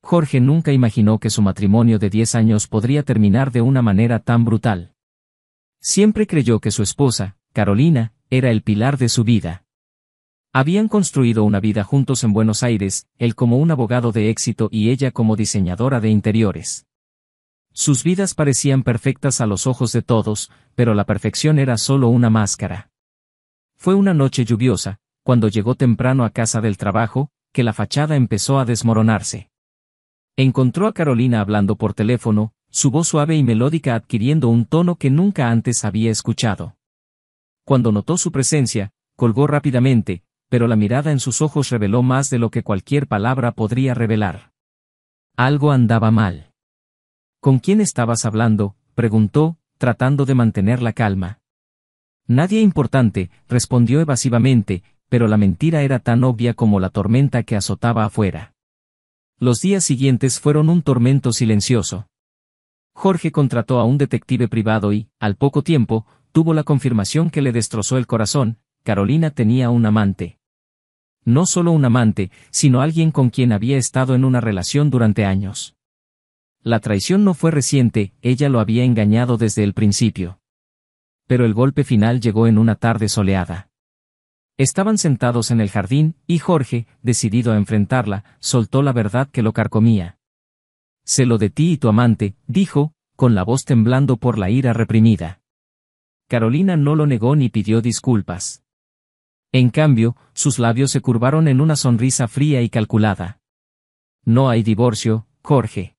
Jorge nunca imaginó que su matrimonio de 10 años podría terminar de una manera tan brutal. Siempre creyó que su esposa, Carolina, era el pilar de su vida. Habían construido una vida juntos en Buenos Aires, él como un abogado de éxito y ella como diseñadora de interiores. Sus vidas parecían perfectas a los ojos de todos, pero la perfección era solo una máscara. Fue una noche lluviosa, cuando llegó temprano a casa del trabajo, que la fachada empezó a desmoronarse. Encontró a Carolina hablando por teléfono, su voz suave y melódica adquiriendo un tono que nunca antes había escuchado. Cuando notó su presencia, colgó rápidamente, pero la mirada en sus ojos reveló más de lo que cualquier palabra podría revelar. Algo andaba mal. ¿Con quién estabas hablando?, preguntó, tratando de mantener la calma. Nadie importante, respondió evasivamente, pero la mentira era tan obvia como la tormenta que azotaba afuera. Los días siguientes fueron un tormento silencioso. Jorge contrató a un detective privado y, al poco tiempo, tuvo la confirmación que le destrozó el corazón: Carolina tenía un amante. No solo un amante, sino alguien con quien había estado en una relación durante años. La traición no fue reciente, ella lo había engañado desde el principio. Pero el golpe final llegó en una tarde soleada. Estaban sentados en el jardín, y Jorge, decidido a enfrentarla, soltó la verdad que lo carcomía. «Sé lo de ti y tu amante», dijo, con la voz temblando por la ira reprimida. Carolina no lo negó ni pidió disculpas. En cambio, sus labios se curvaron en una sonrisa fría y calculada. «No hay divorcio, Jorge.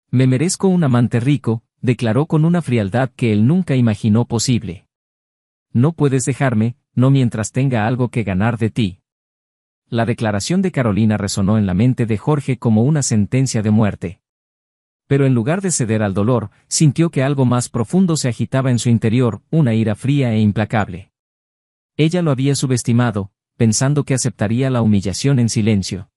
Me merezco un amante rico», declaró con una frialdad que él nunca imaginó posible. «No puedes dejarme, no mientras tenga algo que ganar de ti». La declaración de Carolina resonó en la mente de Jorge como una sentencia de muerte. Pero en lugar de ceder al dolor, sintió que algo más profundo se agitaba en su interior, una ira fría e implacable. Ella lo había subestimado, pensando que aceptaría la humillación en silencio.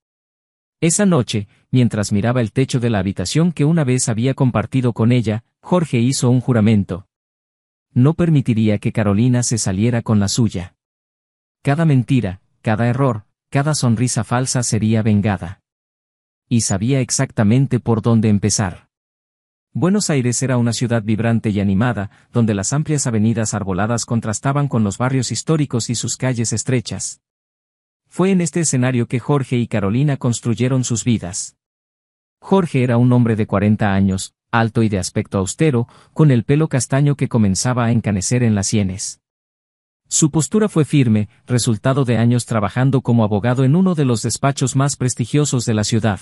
Esa noche, mientras miraba el techo de la habitación que una vez había compartido con ella, Jorge hizo un juramento. No permitiría que Carolina se saliera con la suya. Cada mentira, cada error, cada sonrisa falsa sería vengada. Y sabía exactamente por dónde empezar. Buenos Aires era una ciudad vibrante y animada, donde las amplias avenidas arboladas contrastaban con los barrios históricos y sus calles estrechas. Fue en este escenario que Jorge y Carolina construyeron sus vidas. Jorge era un hombre de 40 años, alto y de aspecto austero, con el pelo castaño que comenzaba a encanecer en las sienes. Su postura fue firme, resultado de años trabajando como abogado en uno de los despachos más prestigiosos de la ciudad.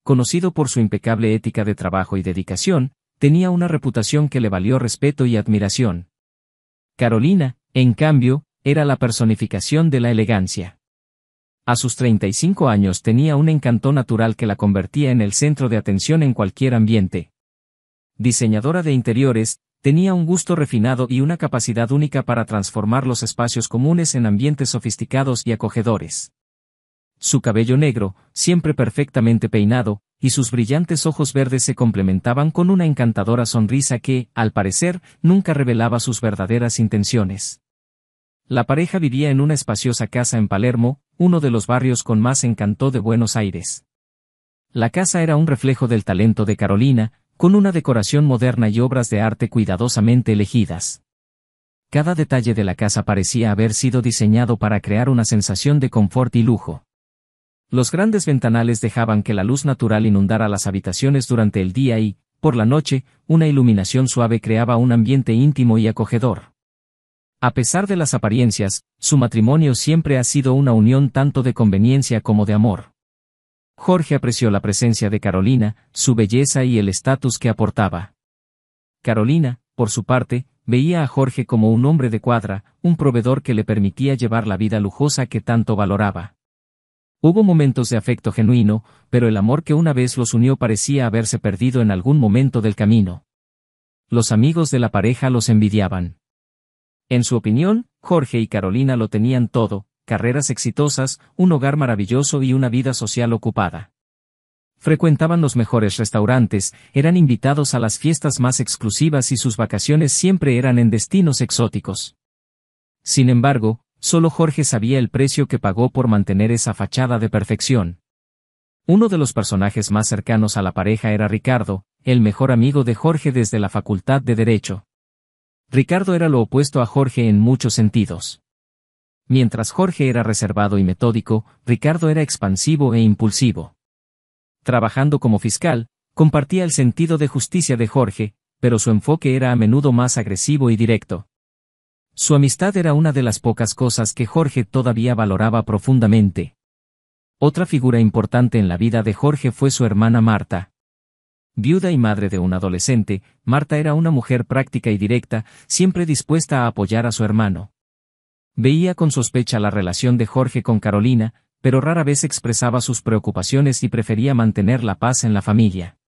Conocido por su impecable ética de trabajo y dedicación, tenía una reputación que le valió respeto y admiración. Carolina, en cambio, era la personificación de la elegancia. A sus 35 años tenía un encanto natural que la convertía en el centro de atención en cualquier ambiente. Diseñadora de interiores, tenía un gusto refinado y una capacidad única para transformar los espacios comunes en ambientes sofisticados y acogedores. Su cabello negro, siempre perfectamente peinado, y sus brillantes ojos verdes se complementaban con una encantadora sonrisa que, al parecer, nunca revelaba sus verdaderas intenciones. La pareja vivía en una espaciosa casa en Palermo, uno de los barrios con más encanto de Buenos Aires. La casa era un reflejo del talento de Carolina, con una decoración moderna y obras de arte cuidadosamente elegidas. Cada detalle de la casa parecía haber sido diseñado para crear una sensación de confort y lujo. Los grandes ventanales dejaban que la luz natural inundara las habitaciones durante el día y, por la noche, una iluminación suave creaba un ambiente íntimo y acogedor. A pesar de las apariencias, su matrimonio siempre ha sido una unión tanto de conveniencia como de amor. Jorge apreció la presencia de Carolina, su belleza y el estatus que aportaba. Carolina, por su parte, veía a Jorge como un hombre de cuadra, un proveedor que le permitía llevar la vida lujosa que tanto valoraba. Hubo momentos de afecto genuino, pero el amor que una vez los unió parecía haberse perdido en algún momento del camino. Los amigos de la pareja los envidiaban. En su opinión, Jorge y Carolina lo tenían todo: carreras exitosas, un hogar maravilloso y una vida social ocupada. Frecuentaban los mejores restaurantes, eran invitados a las fiestas más exclusivas y sus vacaciones siempre eran en destinos exóticos. Sin embargo, solo Jorge sabía el precio que pagó por mantener esa fachada de perfección. Uno de los personajes más cercanos a la pareja era Ricardo, el mejor amigo de Jorge desde la Facultad de Derecho. Ricardo era lo opuesto a Jorge en muchos sentidos. Mientras Jorge era reservado y metódico, Ricardo era expansivo e impulsivo. Trabajando como fiscal, compartía el sentido de justicia de Jorge, pero su enfoque era a menudo más agresivo y directo. Su amistad era una de las pocas cosas que Jorge todavía valoraba profundamente. Otra figura importante en la vida de Jorge fue su hermana Marta. Viuda y madre de un adolescente, Marta era una mujer práctica y directa, siempre dispuesta a apoyar a su hermano. Veía con sospecha la relación de Jorge con Carolina, pero rara vez expresaba sus preocupaciones y prefería mantener la paz en la familia.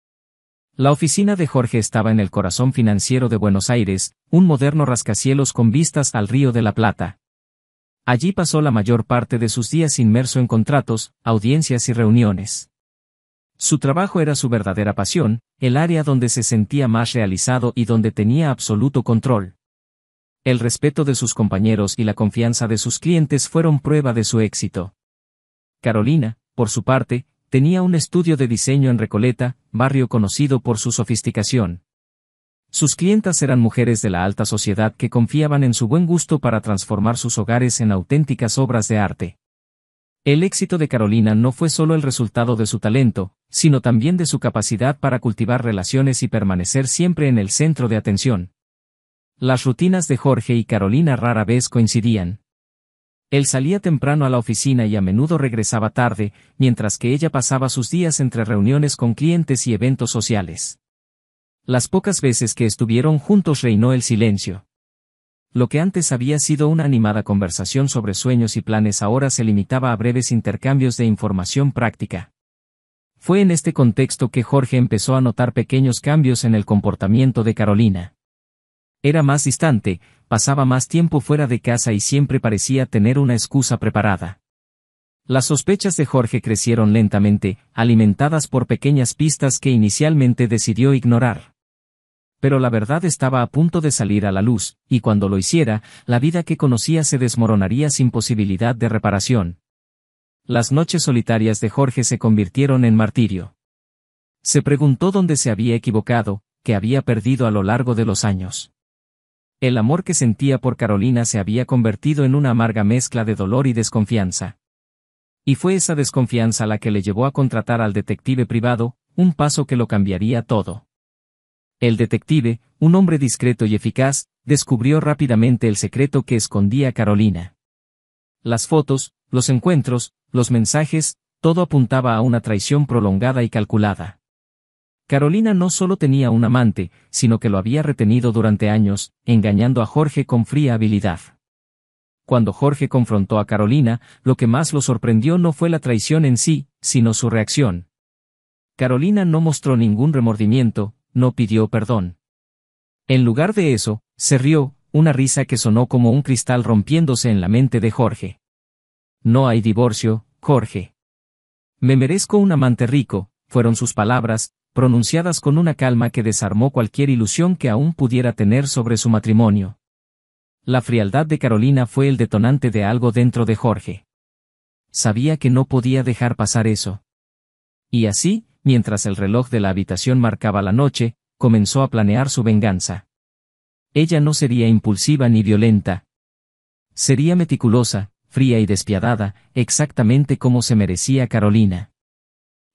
La oficina de Jorge estaba en el corazón financiero de Buenos Aires, un moderno rascacielos con vistas al Río de la Plata. Allí pasó la mayor parte de sus días inmerso en contratos, audiencias y reuniones. Su trabajo era su verdadera pasión, el área donde se sentía más realizado y donde tenía absoluto control. El respeto de sus compañeros y la confianza de sus clientes fueron prueba de su éxito. Carolina, por su parte, tenía un estudio de diseño en Recoleta, barrio conocido por su sofisticación. Sus clientas eran mujeres de la alta sociedad que confiaban en su buen gusto para transformar sus hogares en auténticas obras de arte. El éxito de Carolina no fue solo el resultado de su talento, sino también de su capacidad para cultivar relaciones y permanecer siempre en el centro de atención. Las rutinas de Jorge y Carolina rara vez coincidían. Él salía temprano a la oficina y a menudo regresaba tarde, mientras que ella pasaba sus días entre reuniones con clientes y eventos sociales. Las pocas veces que estuvieron juntos reinó el silencio. Lo que antes había sido una animada conversación sobre sueños y planes ahora se limitaba a breves intercambios de información práctica. Fue en este contexto que Jorge empezó a notar pequeños cambios en el comportamiento de Carolina. Era más distante, pasaba más tiempo fuera de casa y siempre parecía tener una excusa preparada. Las sospechas de Jorge crecieron lentamente, alimentadas por pequeñas pistas que inicialmente decidió ignorar. Pero la verdad estaba a punto de salir a la luz, y cuando lo hiciera, la vida que conocía se desmoronaría sin posibilidad de reparación. Las noches solitarias de Jorge se convirtieron en martirio. Se preguntó dónde se había equivocado, qué había perdido a lo largo de los años. El amor que sentía por Carolina se había convertido en una amarga mezcla de dolor y desconfianza. Y fue esa desconfianza la que le llevó a contratar al detective privado, un paso que lo cambiaría todo. El detective, un hombre discreto y eficaz, descubrió rápidamente el secreto que escondía Carolina. Las fotos, los encuentros, los mensajes, todo apuntaba a una traición prolongada y calculada. Carolina no solo tenía un amante, sino que lo había retenido durante años, engañando a Jorge con fría habilidad. Cuando Jorge confrontó a Carolina, lo que más lo sorprendió no fue la traición en sí, sino su reacción. Carolina no mostró ningún remordimiento, no pidió perdón. En lugar de eso, se rió, una risa que sonó como un cristal rompiéndose en la mente de Jorge. No hay divorcio, Jorge. Me merezco un amante rico, fueron sus palabras, pronunciadas con una calma que desarmó cualquier ilusión que aún pudiera tener sobre su matrimonio. La frialdad de Carolina fue el detonante de algo dentro de Jorge. Sabía que no podía dejar pasar eso. Y así, mientras el reloj de la habitación marcaba la noche, comenzó a planear su venganza. Ella no sería impulsiva ni violenta. Sería meticulosa, fría y despiadada, exactamente como se merecía Carolina.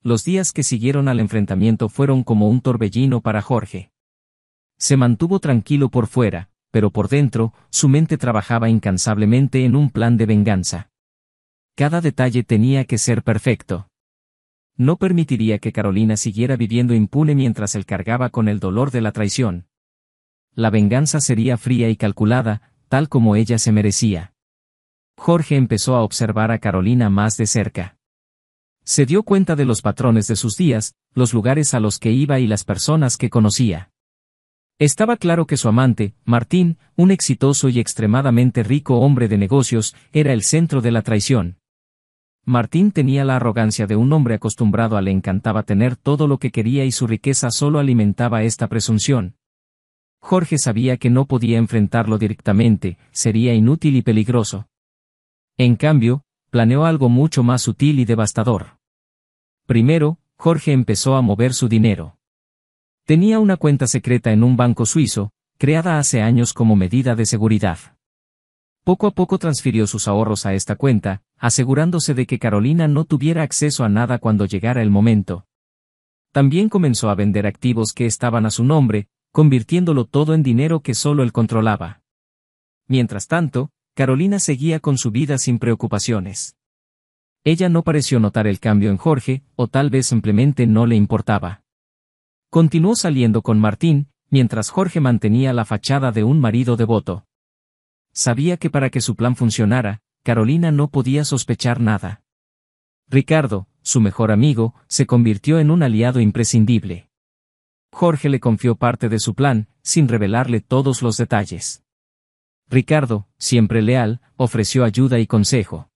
Los días que siguieron al enfrentamiento fueron como un torbellino para Jorge. Se mantuvo tranquilo por fuera, pero por dentro, su mente trabajaba incansablemente en un plan de venganza. Cada detalle tenía que ser perfecto. No permitiría que Carolina siguiera viviendo impune mientras él cargaba con el dolor de la traición. La venganza sería fría y calculada, tal como ella se merecía. Jorge empezó a observar a Carolina más de cerca. Se dio cuenta de los patrones de sus días, los lugares a los que iba y las personas que conocía. Estaba claro que su amante, Martín, un exitoso y extremadamente rico hombre de negocios, era el centro de la traición. Martín tenía la arrogancia de un hombre acostumbrado a le encantaba tener todo lo que quería y su riqueza solo alimentaba esta presunción. Jorge sabía que no podía enfrentarlo directamente, sería inútil y peligroso. En cambio, planeó algo mucho más sutil y devastador. Primero, Jorge empezó a mover su dinero. Tenía una cuenta secreta en un banco suizo, creada hace años como medida de seguridad. Poco a poco transfirió sus ahorros a esta cuenta, asegurándose de que Carolina no tuviera acceso a nada cuando llegara el momento. También comenzó a vender activos que estaban a su nombre, convirtiéndolo todo en dinero que solo él controlaba. Mientras tanto, Carolina seguía con su vida sin preocupaciones. Ella no pareció notar el cambio en Jorge, o tal vez simplemente no le importaba. Continuó saliendo con Martín, mientras Jorge mantenía la fachada de un marido devoto. Sabía que para que su plan funcionara, Carolina no podía sospechar nada. Ricardo, su mejor amigo, se convirtió en un aliado imprescindible. Jorge le confió parte de su plan, sin revelarle todos los detalles. Ricardo, siempre leal, ofreció ayuda y consejo.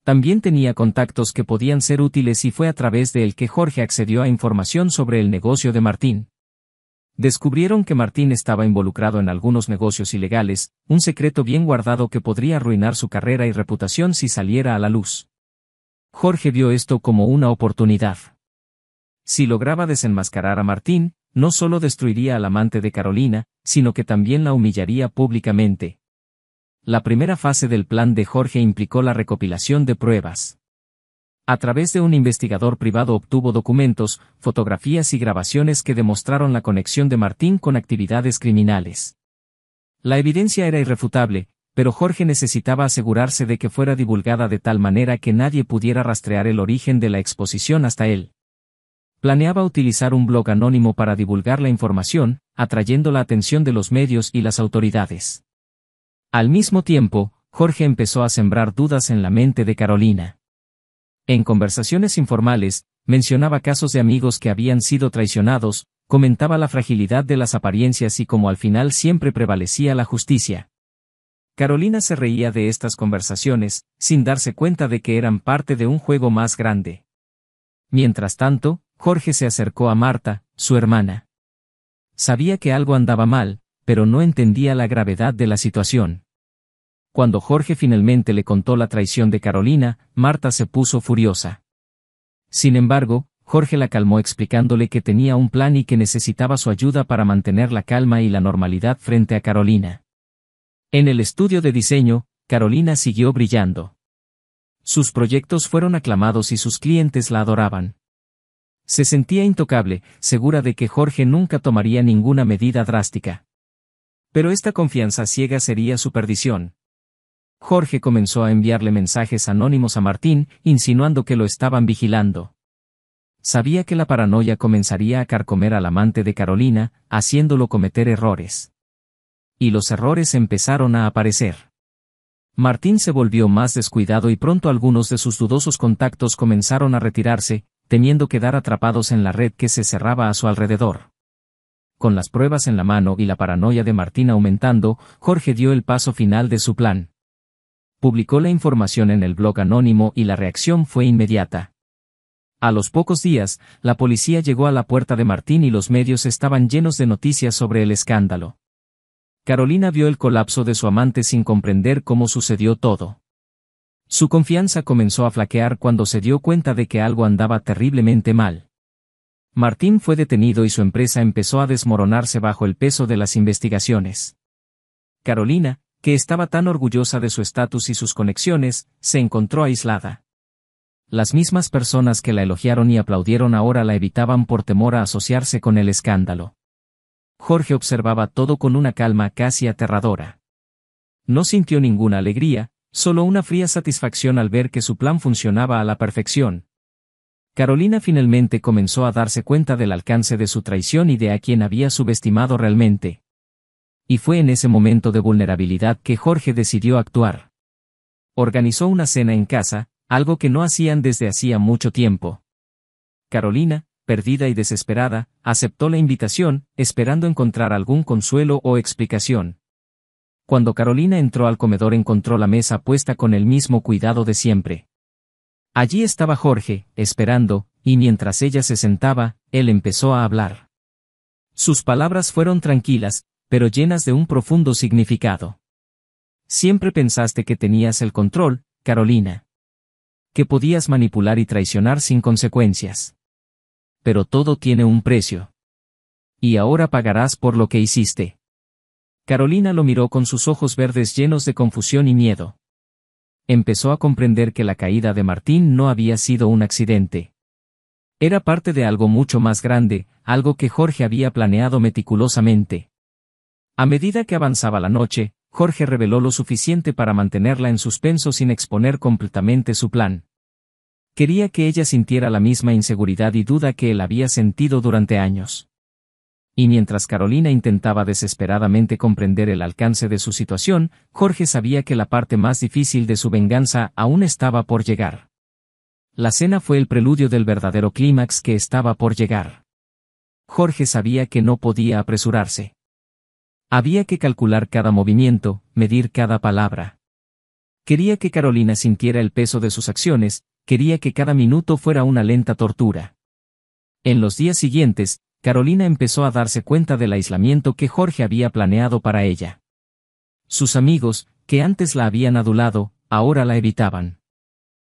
También tenía contactos que podían ser útiles y fue a través de él que Jorge accedió a información sobre el negocio de Martín. Descubrieron que Martín estaba involucrado en algunos negocios ilegales, un secreto bien guardado que podría arruinar su carrera y reputación si saliera a la luz. Jorge vio esto como una oportunidad. Si lograba desenmascarar a Martín, no solo destruiría al amante de Carolina, sino que también la humillaría públicamente. La primera fase del plan de Jorge implicó la recopilación de pruebas. A través de un investigador privado obtuvo documentos, fotografías y grabaciones que demostraron la conexión de Martín con actividades criminales. La evidencia era irrefutable, pero Jorge necesitaba asegurarse de que fuera divulgada de tal manera que nadie pudiera rastrear el origen de la exposición hasta él. Planeaba utilizar un blog anónimo para divulgar la información, atrayendo la atención de los medios y las autoridades. Al mismo tiempo, Jorge empezó a sembrar dudas en la mente de Carolina. En conversaciones informales, mencionaba casos de amigos que habían sido traicionados, comentaba la fragilidad de las apariencias y cómo al final siempre prevalecía la justicia. Carolina se reía de estas conversaciones, sin darse cuenta de que eran parte de un juego más grande. Mientras tanto, Jorge se acercó a Marta, su hermana. Sabía que algo andaba mal, pero no entendía la gravedad de la situación. Cuando Jorge finalmente le contó la traición de Carolina, Marta se puso furiosa. Sin embargo, Jorge la calmó explicándole que tenía un plan y que necesitaba su ayuda para mantener la calma y la normalidad frente a Carolina. En el estudio de diseño, Carolina siguió brillando. Sus proyectos fueron aclamados y sus clientes la adoraban. Se sentía intocable, segura de que Jorge nunca tomaría ninguna medida drástica. Pero esta confianza ciega sería su perdición. Jorge comenzó a enviarle mensajes anónimos a Martín, insinuando que lo estaban vigilando. Sabía que la paranoia comenzaría a carcomer al amante de Carolina, haciéndolo cometer errores. Y los errores empezaron a aparecer. Martín se volvió más descuidado y pronto algunos de sus dudosos contactos comenzaron a retirarse, temiendo quedar atrapados en la red que se cerraba a su alrededor. Con las pruebas en la mano y la paranoia de Martín aumentando, Jorge dio el paso final de su plan. Publicó la información en el blog anónimo y la reacción fue inmediata. A los pocos días, la policía llegó a la puerta de Martín y los medios estaban llenos de noticias sobre el escándalo. Carolina vio el colapso de su amante sin comprender cómo sucedió todo. Su confianza comenzó a flaquear cuando se dio cuenta de que algo andaba terriblemente mal. Martín fue detenido y su empresa empezó a desmoronarse bajo el peso de las investigaciones. Carolina, que estaba tan orgullosa de su estatus y sus conexiones, se encontró aislada. Las mismas personas que la elogiaron y aplaudieron ahora la evitaban por temor a asociarse con el escándalo. Jorge observaba todo con una calma casi aterradora. No sintió ninguna alegría, solo una fría satisfacción al ver que su plan funcionaba a la perfección. Carolina finalmente comenzó a darse cuenta del alcance de su traición y de a quien había subestimado realmente. Y fue en ese momento de vulnerabilidad que Jorge decidió actuar. Organizó una cena en casa, algo que no hacían desde hacía mucho tiempo. Carolina, perdida y desesperada, aceptó la invitación, esperando encontrar algún consuelo o explicación. Cuando Carolina entró al comedor encontró la mesa puesta con el mismo cuidado de siempre. Allí estaba Jorge, esperando, y mientras ella se sentaba, él empezó a hablar. Sus palabras fueron tranquilas, pero llenas de un profundo significado. Siempre pensaste que tenías el control, Carolina. Que podías manipular y traicionar sin consecuencias. Pero todo tiene un precio. Y ahora pagarás por lo que hiciste. Carolina lo miró con sus ojos verdes llenos de confusión y miedo. Empezó a comprender que la caída de Martín no había sido un accidente. Era parte de algo mucho más grande, algo que Jorge había planeado meticulosamente. A medida que avanzaba la noche, Jorge reveló lo suficiente para mantenerla en suspenso sin exponer completamente su plan. Quería que ella sintiera la misma inseguridad y duda que él había sentido durante años. Y mientras Carolina intentaba desesperadamente comprender el alcance de su situación, Jorge sabía que la parte más difícil de su venganza aún estaba por llegar. La cena fue el preludio del verdadero clímax que estaba por llegar. Jorge sabía que no podía apresurarse. Había que calcular cada movimiento, medir cada palabra. Quería que Carolina sintiera el peso de sus acciones, quería que cada minuto fuera una lenta tortura. En los días siguientes, Carolina empezó a darse cuenta del aislamiento que Jorge había planeado para ella. Sus amigos, que antes la habían adulado, ahora la evitaban.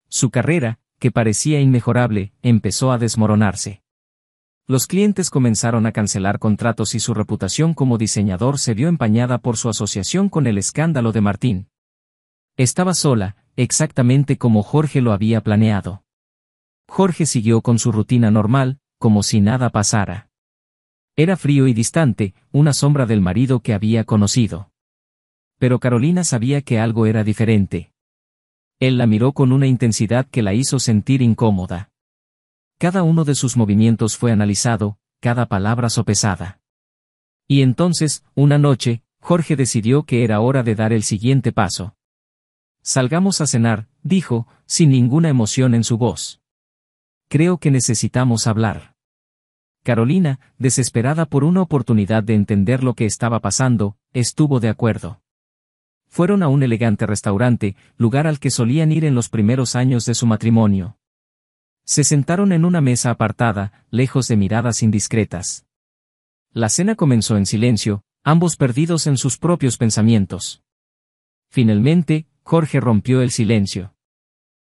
Su carrera, que parecía inmejorable, empezó a desmoronarse. Los clientes comenzaron a cancelar contratos y su reputación como diseñador se vio empañada por su asociación con el escándalo de Martín. Estaba sola, exactamente como Jorge lo había planeado. Jorge siguió con su rutina normal, como si nada pasara. Era frío y distante, una sombra del marido que había conocido. Pero Carolina sabía que algo era diferente. Él la miró con una intensidad que la hizo sentir incómoda. Cada uno de sus movimientos fue analizado, cada palabra sopesada. Y entonces, una noche, Jorge decidió que era hora de dar el siguiente paso. Salgamos a cenar, dijo, sin ninguna emoción en su voz. Creo que necesitamos hablar. Carolina, desesperada por una oportunidad de entender lo que estaba pasando, estuvo de acuerdo. Fueron a un elegante restaurante, lugar al que solían ir en los primeros años de su matrimonio. Se sentaron en una mesa apartada, lejos de miradas indiscretas. La cena comenzó en silencio, ambos perdidos en sus propios pensamientos. Finalmente, Jorge rompió el silencio.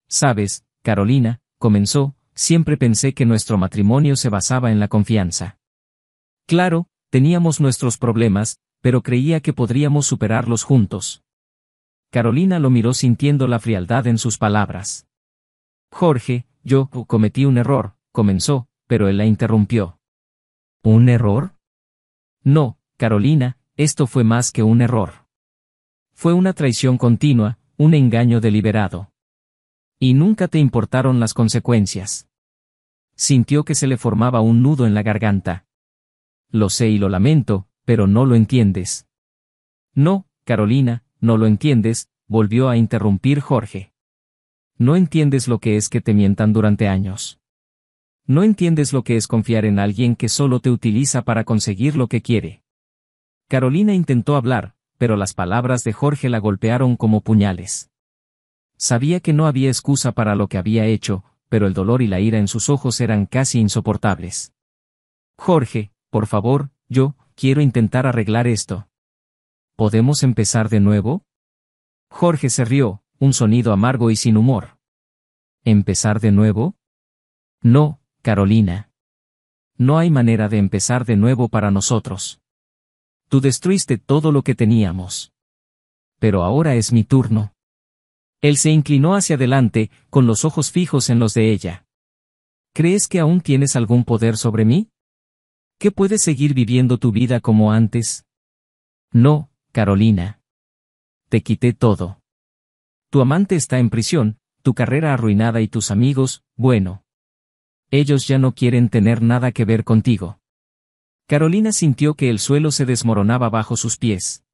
«Sabes, Carolina», comenzó, «siempre pensé que nuestro matrimonio se basaba en la confianza. Claro, teníamos nuestros problemas, pero creía que podríamos superarlos juntos». Carolina lo miró sintiendo la frialdad en sus palabras. «Jorge, yo cometí un error», comenzó, pero él la interrumpió. «¿Un error?» «No, Carolina, esto fue más que un error. Fue una traición continua, un engaño deliberado. Y nunca te importaron las consecuencias». Sintió que se le formaba un nudo en la garganta. «Lo sé y lo lamento, pero no lo entiendes». «No, Carolina, no lo entiendes», volvió a interrumpir Jorge. «No entiendes lo que es que te mientan durante años. No entiendes lo que es confiar en alguien que solo te utiliza para conseguir lo que quiere». Carolina intentó hablar, pero las palabras de Jorge la golpearon como puñales. Sabía que no había excusa para lo que había hecho, pero el dolor y la ira en sus ojos eran casi insoportables. «Jorge, por favor, yo quiero intentar arreglar esto. ¿Podemos empezar de nuevo?» Jorge se rió, un sonido amargo y sin humor. ¿Empezar de nuevo? No, Carolina. No hay manera de empezar de nuevo para nosotros. Tú destruiste todo lo que teníamos. Pero ahora es mi turno. Él se inclinó hacia adelante, con los ojos fijos en los de ella. ¿Crees que aún tienes algún poder sobre mí? ¿Que puedes seguir viviendo tu vida como antes? No, Carolina. Te quité todo. Tu amante está en prisión, tu carrera arruinada y tus amigos, bueno. Ellos ya no quieren tener nada que ver contigo. Carolina sintió que el suelo se desmoronaba bajo sus pies.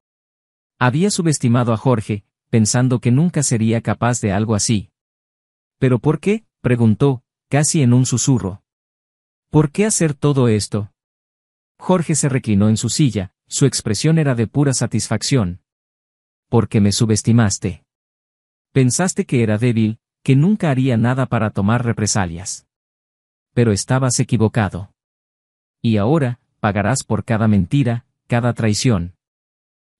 Había subestimado a Jorge, pensando que nunca sería capaz de algo así. ¿Pero por qué?, preguntó, casi en un susurro. ¿Por qué hacer todo esto? Jorge se reclinó en su silla, su expresión era de pura satisfacción. Porque me subestimaste. Pensaste que era débil, que nunca haría nada para tomar represalias. Pero estabas equivocado. Y ahora, pagarás por cada mentira, cada traición.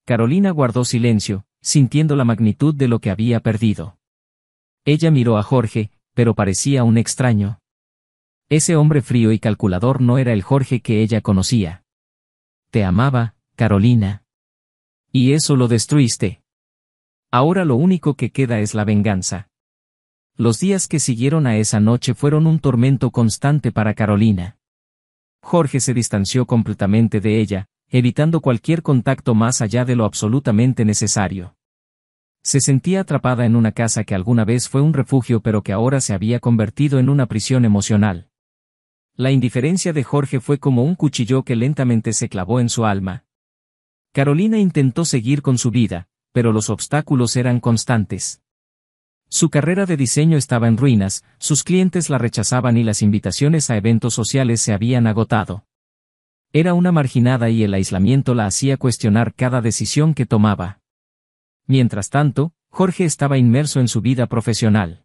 Carolina guardó silencio, sintiendo la magnitud de lo que había perdido. Ella miró a Jorge, pero parecía un extraño. Ese hombre frío y calculador no era el Jorge que ella conocía. Te amaba, Carolina. Y eso lo destruiste. Ahora lo único que queda es la venganza. Los días que siguieron a esa noche fueron un tormento constante para Carolina. Jorge se distanció completamente de ella, evitando cualquier contacto más allá de lo absolutamente necesario. Se sentía atrapada en una casa que alguna vez fue un refugio pero que ahora se había convertido en una prisión emocional. La indiferencia de Jorge fue como un cuchillo que lentamente se clavó en su alma. Carolina intentó seguir con su vida, pero los obstáculos eran constantes. Su carrera de diseño estaba en ruinas, sus clientes la rechazaban y las invitaciones a eventos sociales se habían agotado. Era una marginada y el aislamiento la hacía cuestionar cada decisión que tomaba. Mientras tanto, Jorge estaba inmerso en su vida profesional.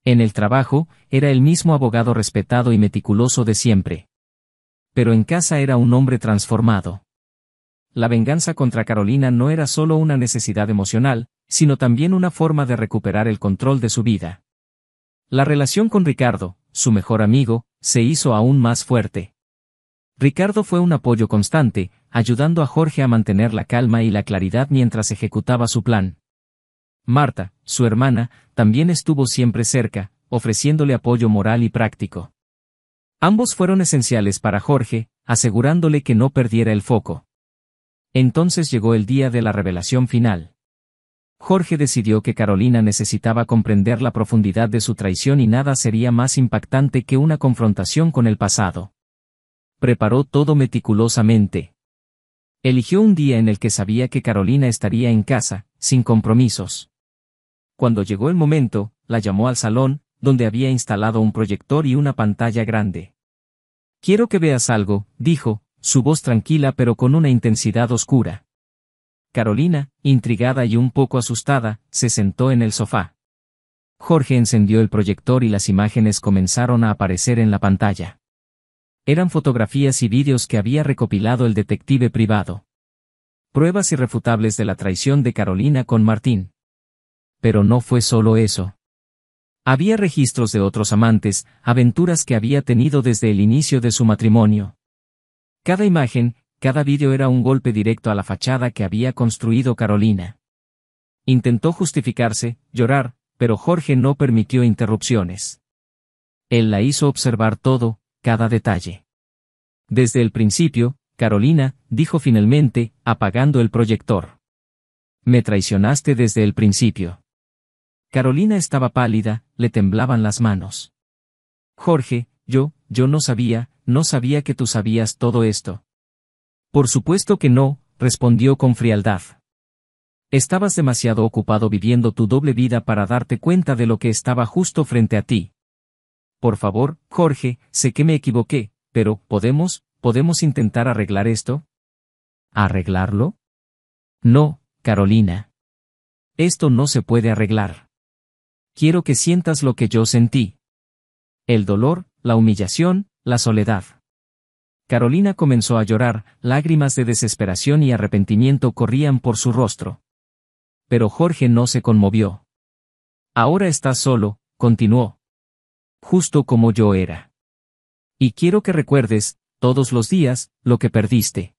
En el trabajo, era el mismo abogado respetado y meticuloso de siempre. Pero en casa era un hombre transformado. La venganza contra Carolina no era solo una necesidad emocional, sino también una forma de recuperar el control de su vida. La relación con Ricardo, su mejor amigo, se hizo aún más fuerte. Ricardo fue un apoyo constante, ayudando a Jorge a mantener la calma y la claridad mientras ejecutaba su plan. Marta, su hermana, también estuvo siempre cerca, ofreciéndole apoyo moral y práctico. Ambos fueron esenciales para Jorge, asegurándole que no perdiera el foco. Entonces llegó el día de la revelación final. Jorge decidió que Carolina necesitaba comprender la profundidad de su traición y nada sería más impactante que una confrontación con el pasado. Preparó todo meticulosamente. Eligió un día en el que sabía que Carolina estaría en casa, sin compromisos. Cuando llegó el momento, la llamó al salón, donde había instalado un proyector y una pantalla grande. «Quiero que veas algo», dijo, su voz tranquila pero con una intensidad oscura. Carolina, intrigada y un poco asustada, se sentó en el sofá. Jorge encendió el proyector y las imágenes comenzaron a aparecer en la pantalla. Eran fotografías y vídeos que había recopilado el detective privado. Pruebas irrefutables de la traición de Carolina con Martín. Pero no fue solo eso. Había registros de otros amantes, aventuras que había tenido desde el inicio de su matrimonio. Cada imagen, cada vídeo era un golpe directo a la fachada que había construido Carolina. Intentó justificarse, llorar, pero Jorge no permitió interrupciones. Él la hizo observar todo, cada detalle. Desde el principio, Carolina, dijo finalmente, apagando el proyector. Me traicionaste desde el principio. Carolina estaba pálida, le temblaban las manos. Jorge, yo no sabía que tú sabías todo esto. Por supuesto que no, respondió con frialdad. Estabas demasiado ocupado viviendo tu doble vida para darte cuenta de lo que estaba justo frente a ti. Por favor, Jorge, sé que me equivoqué, pero ¿podemos intentar arreglar esto? ¿Arreglarlo? No, Carolina. Esto no se puede arreglar. Quiero que sientas lo que yo sentí. El dolor, la humillación, la soledad. Carolina comenzó a llorar, lágrimas de desesperación y arrepentimiento corrían por su rostro. Pero Jorge no se conmovió. Ahora estás solo, continuó. Justo como yo era. Y quiero que recuerdes, todos los días, lo que perdiste.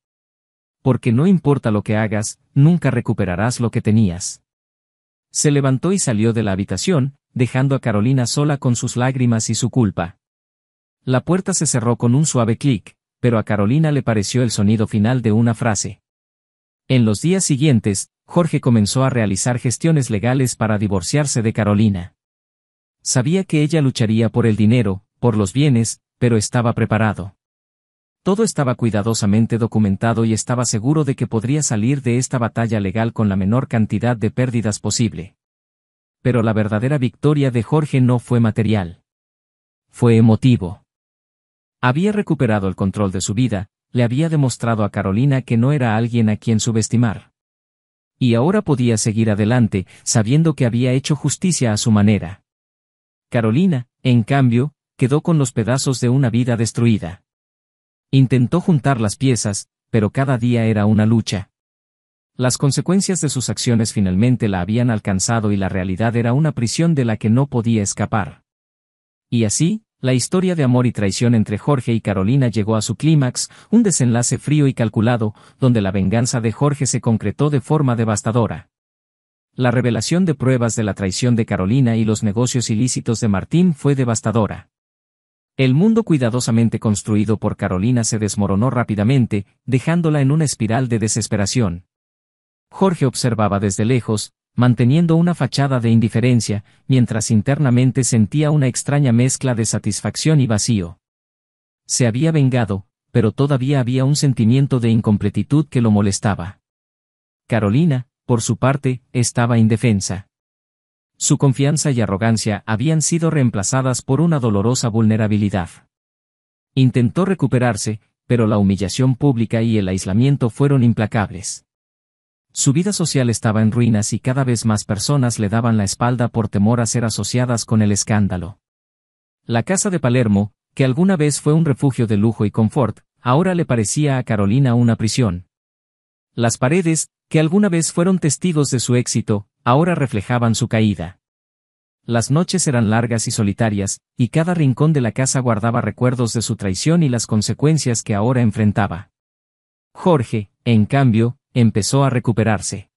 Porque no importa lo que hagas, nunca recuperarás lo que tenías. Se levantó y salió de la habitación, dejando a Carolina sola con sus lágrimas y su culpa. La puerta se cerró con un suave clic, pero a Carolina le pareció el sonido final de una frase. En los días siguientes, Jorge comenzó a realizar gestiones legales para divorciarse de Carolina. Sabía que ella lucharía por el dinero, por los bienes, pero estaba preparado. Todo estaba cuidadosamente documentado y estaba seguro de que podría salir de esta batalla legal con la menor cantidad de pérdidas posible. Pero la verdadera victoria de Jorge no fue material. Fue emotivo. Había recuperado el control de su vida, le había demostrado a Carolina que no era alguien a quien subestimar. Y ahora podía seguir adelante, sabiendo que había hecho justicia a su manera. Carolina, en cambio, quedó con los pedazos de una vida destruida. Intentó juntar las piezas, pero cada día era una lucha. Las consecuencias de sus acciones finalmente la habían alcanzado y la realidad era una prisión de la que no podía escapar. Y así, la historia de amor y traición entre Jorge y Carolina llegó a su clímax, un desenlace frío y calculado, donde la venganza de Jorge se concretó de forma devastadora. La revelación de pruebas de la traición de Carolina y los negocios ilícitos de Martín fue devastadora. El mundo cuidadosamente construido por Carolina se desmoronó rápidamente, dejándola en una espiral de desesperación. Jorge observaba desde lejos, manteniendo una fachada de indiferencia, mientras internamente sentía una extraña mezcla de satisfacción y vacío. Se había vengado, pero todavía había un sentimiento de incompletitud que lo molestaba. Carolina, por su parte, estaba indefensa. Su confianza y arrogancia habían sido reemplazadas por una dolorosa vulnerabilidad. Intentó recuperarse, pero la humillación pública y el aislamiento fueron implacables. Su vida social estaba en ruinas y cada vez más personas le daban la espalda por temor a ser asociadas con el escándalo. La casa de Palermo, que alguna vez fue un refugio de lujo y confort, ahora le parecía a Carolina una prisión. Las paredes, que alguna vez fueron testigos de su éxito, ahora reflejaban su caída. Las noches eran largas y solitarias, y cada rincón de la casa guardaba recuerdos de su traición y las consecuencias que ahora enfrentaba. Jorge, en cambio, empezó a recuperarse.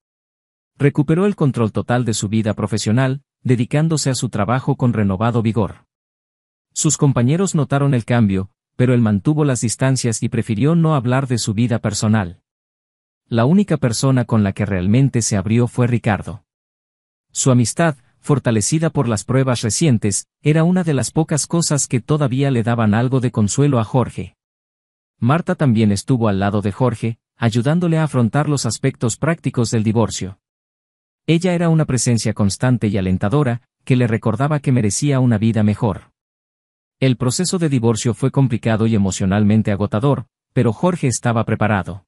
Recuperó el control total de su vida profesional, dedicándose a su trabajo con renovado vigor. Sus compañeros notaron el cambio, pero él mantuvo las distancias y prefirió no hablar de su vida personal. La única persona con la que realmente se abrió fue Ricardo. Su amistad, fortalecida por las pruebas recientes, era una de las pocas cosas que todavía le daban algo de consuelo a Jorge. Marta también estuvo al lado de Jorge, ayudándole a afrontar los aspectos prácticos del divorcio. Ella era una presencia constante y alentadora, que le recordaba que merecía una vida mejor. El proceso de divorcio fue complicado y emocionalmente agotador, pero Jorge estaba preparado.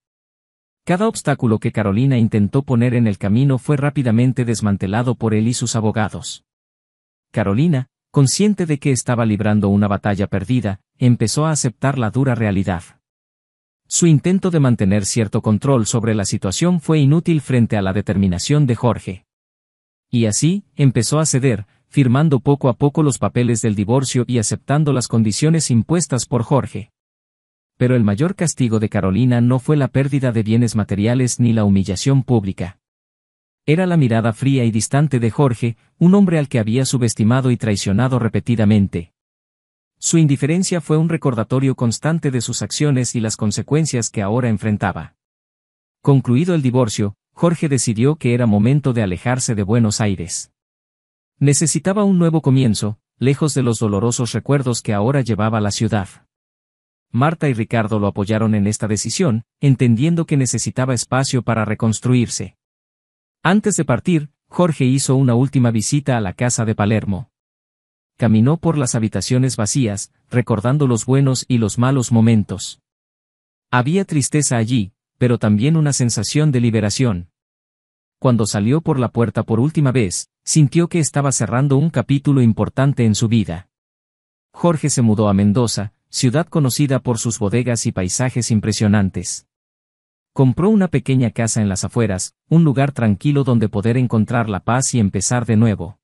Cada obstáculo que Carolina intentó poner en el camino fue rápidamente desmantelado por él y sus abogados. Carolina, consciente de que estaba librando una batalla perdida, empezó a aceptar la dura realidad. Su intento de mantener cierto control sobre la situación fue inútil frente a la determinación de Jorge. Y así, empezó a ceder, firmando poco a poco los papeles del divorcio y aceptando las condiciones impuestas por Jorge. Pero el mayor castigo de Carolina no fue la pérdida de bienes materiales ni la humillación pública. Era la mirada fría y distante de Jorge, un hombre al que había subestimado y traicionado repetidamente. Su indiferencia fue un recordatorio constante de sus acciones y las consecuencias que ahora enfrentaba. Concluido el divorcio, Jorge decidió que era momento de alejarse de Buenos Aires. Necesitaba un nuevo comienzo, lejos de los dolorosos recuerdos que ahora llevaba la ciudad. Marta y Ricardo lo apoyaron en esta decisión, entendiendo que necesitaba espacio para reconstruirse. Antes de partir, Jorge hizo una última visita a la casa de Palermo. Caminó por las habitaciones vacías, recordando los buenos y los malos momentos. Había tristeza allí, pero también una sensación de liberación. Cuando salió por la puerta por última vez, sintió que estaba cerrando un capítulo importante en su vida. Jorge se mudó a Mendoza, ciudad conocida por sus bodegas y paisajes impresionantes. Compró una pequeña casa en las afueras, un lugar tranquilo donde poder encontrar la paz y empezar de nuevo.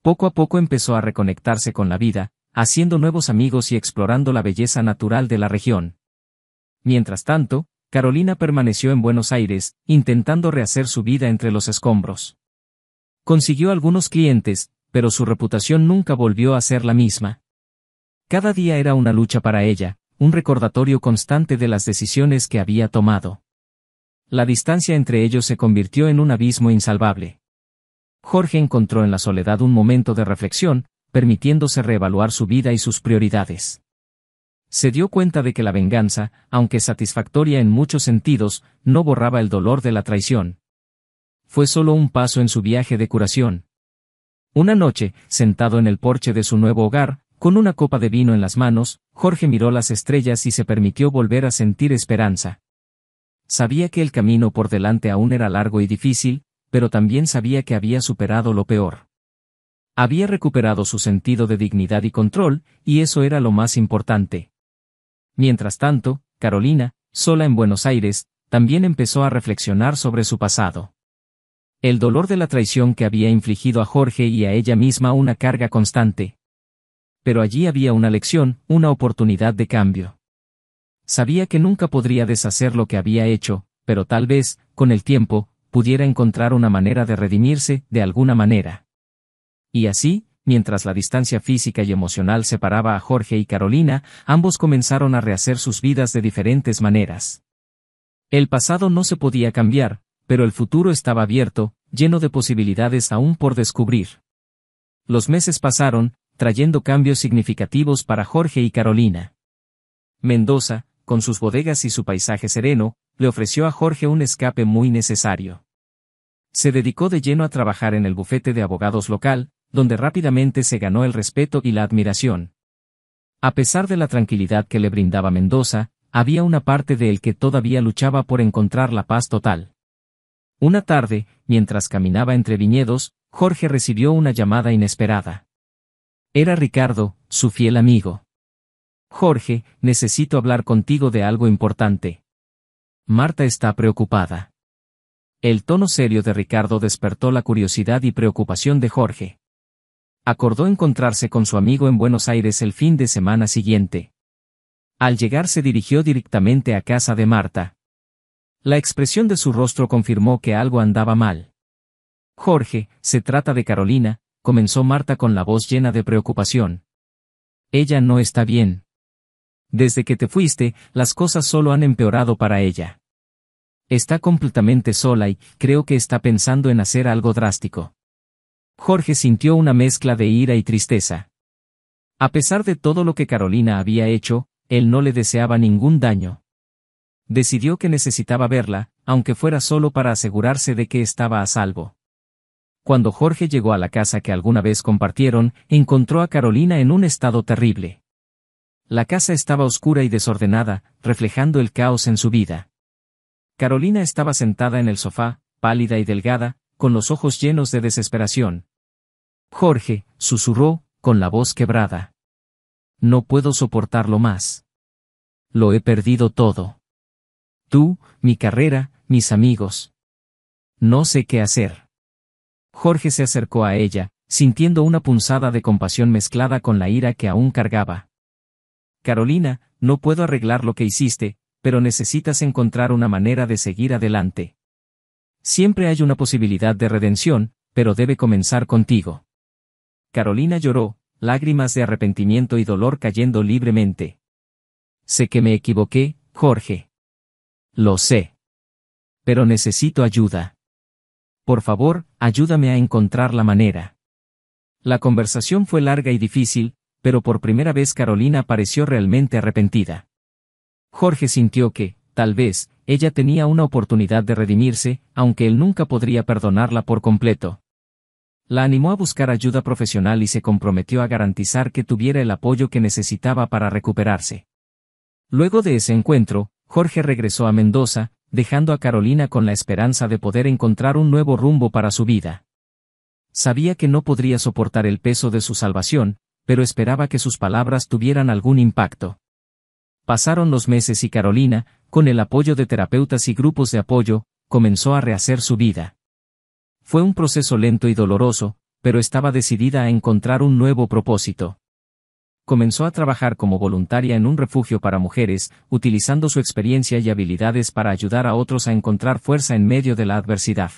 Poco a poco empezó a reconectarse con la vida, haciendo nuevos amigos y explorando la belleza natural de la región. Mientras tanto, Carolina permaneció en Buenos Aires, intentando rehacer su vida entre los escombros. Consiguió algunos clientes, pero su reputación nunca volvió a ser la misma. Cada día era una lucha para ella, un recordatorio constante de las decisiones que había tomado. La distancia entre ellos se convirtió en un abismo insalvable. Jorge encontró en la soledad un momento de reflexión, permitiéndose reevaluar su vida y sus prioridades. Se dio cuenta de que la venganza, aunque satisfactoria en muchos sentidos, no borraba el dolor de la traición. Fue solo un paso en su viaje de curación. Una noche, sentado en el porche de su nuevo hogar, con una copa de vino en las manos, Jorge miró las estrellas y se permitió volver a sentir esperanza. Sabía que el camino por delante aún era largo y difícil, pero también sabía que había superado lo peor. Había recuperado su sentido de dignidad y control, y eso era lo más importante. Mientras tanto, Carolina, sola en Buenos Aires, también empezó a reflexionar sobre su pasado. El dolor de la traición que había infligido a Jorge y a ella misma una carga constante. Pero allí había una lección, una oportunidad de cambio. Sabía que nunca podría deshacer lo que había hecho, pero tal vez, con el tiempo, pudiera encontrar una manera de redimirse, de alguna manera. Y así, mientras la distancia física y emocional separaba a Jorge y Carolina, ambos comenzaron a rehacer sus vidas de diferentes maneras. El pasado no se podía cambiar, pero el futuro estaba abierto, lleno de posibilidades aún por descubrir. Los meses pasaron, trayendo cambios significativos para Jorge y Carolina. Mendoza, con sus bodegas y su paisaje sereno, le ofreció a Jorge un escape muy necesario. Se dedicó de lleno a trabajar en el bufete de abogados local, donde rápidamente se ganó el respeto y la admiración. A pesar de la tranquilidad que le brindaba Mendoza, había una parte de él que todavía luchaba por encontrar la paz total. Una tarde, mientras caminaba entre viñedos, Jorge recibió una llamada inesperada. Era Ricardo, su fiel amigo. Jorge, necesito hablar contigo de algo importante. Marta está preocupada. El tono serio de Ricardo despertó la curiosidad y preocupación de Jorge. Acordó encontrarse con su amigo en Buenos Aires el fin de semana siguiente. Al llegar se dirigió directamente a casa de Marta. La expresión de su rostro confirmó que algo andaba mal. Jorge, se trata de Carolina, comenzó Marta con la voz llena de preocupación. Ella no está bien. Desde que te fuiste, las cosas solo han empeorado para ella. Está completamente sola y creo que está pensando en hacer algo drástico. Jorge sintió una mezcla de ira y tristeza. A pesar de todo lo que Carolina había hecho, él no le deseaba ningún daño. Decidió que necesitaba verla, aunque fuera solo para asegurarse de que estaba a salvo. Cuando Jorge llegó a la casa que alguna vez compartieron, encontró a Carolina en un estado terrible. La casa estaba oscura y desordenada, reflejando el caos en su vida. Carolina estaba sentada en el sofá, pálida y delgada, con los ojos llenos de desesperación. Jorge, susurró, con la voz quebrada. No puedo soportarlo más. Lo he perdido todo. Tú, mi carrera, mis amigos. No sé qué hacer. Jorge se acercó a ella, sintiendo una punzada de compasión mezclada con la ira que aún cargaba. Carolina, no puedo arreglar lo que hiciste, pero necesitas encontrar una manera de seguir adelante. Siempre hay una posibilidad de redención, pero debe comenzar contigo. Carolina lloró, lágrimas de arrepentimiento y dolor cayendo libremente. Sé que me equivoqué, Jorge. Lo sé. Pero necesito ayuda. Por favor, ayúdame a encontrar la manera. La conversación fue larga y difícil, pero por primera vez Carolina pareció realmente arrepentida. Jorge sintió que, tal vez, ella tenía una oportunidad de redimirse, aunque él nunca podría perdonarla por completo. La animó a buscar ayuda profesional y se comprometió a garantizar que tuviera el apoyo que necesitaba para recuperarse. Luego de ese encuentro, Jorge regresó a Mendoza, dejando a Carolina con la esperanza de poder encontrar un nuevo rumbo para su vida. Sabía que no podría soportar el peso de su salvación, pero esperaba que sus palabras tuvieran algún impacto. Pasaron los meses y Carolina, con el apoyo de terapeutas y grupos de apoyo, comenzó a rehacer su vida. Fue un proceso lento y doloroso, pero estaba decidida a encontrar un nuevo propósito. Comenzó a trabajar como voluntaria en un refugio para mujeres, utilizando su experiencia y habilidades para ayudar a otros a encontrar fuerza en medio de la adversidad.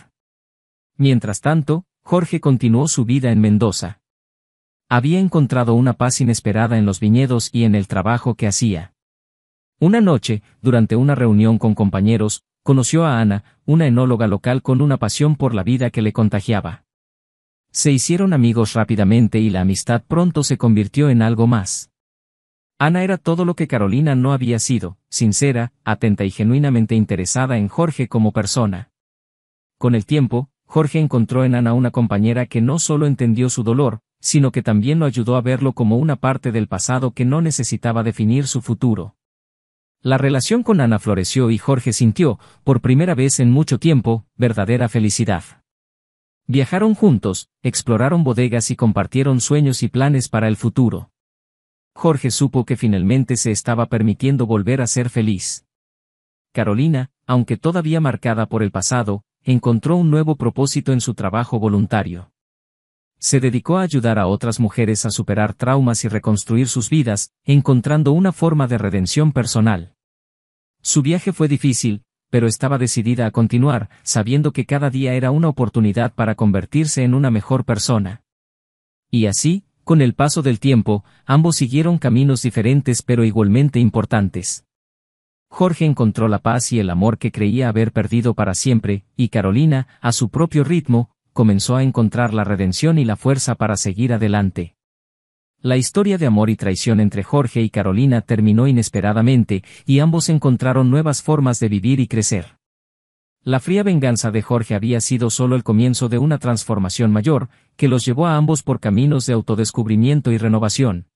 Mientras tanto, Jorge continuó su vida en Mendoza. Había encontrado una paz inesperada en los viñedos y en el trabajo que hacía. Una noche, durante una reunión con compañeros, conoció a Ana, una enóloga local con una pasión por la vida que le contagiaba. Se hicieron amigos rápidamente y la amistad pronto se convirtió en algo más. Ana era todo lo que Carolina no había sido, sincera, atenta y genuinamente interesada en Jorge como persona. Con el tiempo, Jorge encontró en Ana una compañera que no solo entendió su dolor, sino que también lo ayudó a verlo como una parte del pasado que no necesitaba definir su futuro. La relación con Ana floreció y Jorge sintió, por primera vez en mucho tiempo, verdadera felicidad. Viajaron juntos, exploraron bodegas y compartieron sueños y planes para el futuro. Jorge supo que finalmente se estaba permitiendo volver a ser feliz. Carolina, aunque todavía marcada por el pasado, encontró un nuevo propósito en su trabajo voluntario. Se dedicó a ayudar a otras mujeres a superar traumas y reconstruir sus vidas, encontrando una forma de redención personal. Su viaje fue difícil, pero estaba decidida a continuar, sabiendo que cada día era una oportunidad para convertirse en una mejor persona. Y así, con el paso del tiempo, ambos siguieron caminos diferentes pero igualmente importantes. Jorge encontró la paz y el amor que creía haber perdido para siempre, y Carolina, a su propio ritmo, comenzó a encontrar la redención y la fuerza para seguir adelante. La historia de amor y traición entre Jorge y Carolina terminó inesperadamente, y ambos encontraron nuevas formas de vivir y crecer. La fría venganza de Jorge había sido solo el comienzo de una transformación mayor, que los llevó a ambos por caminos de autodescubrimiento y renovación.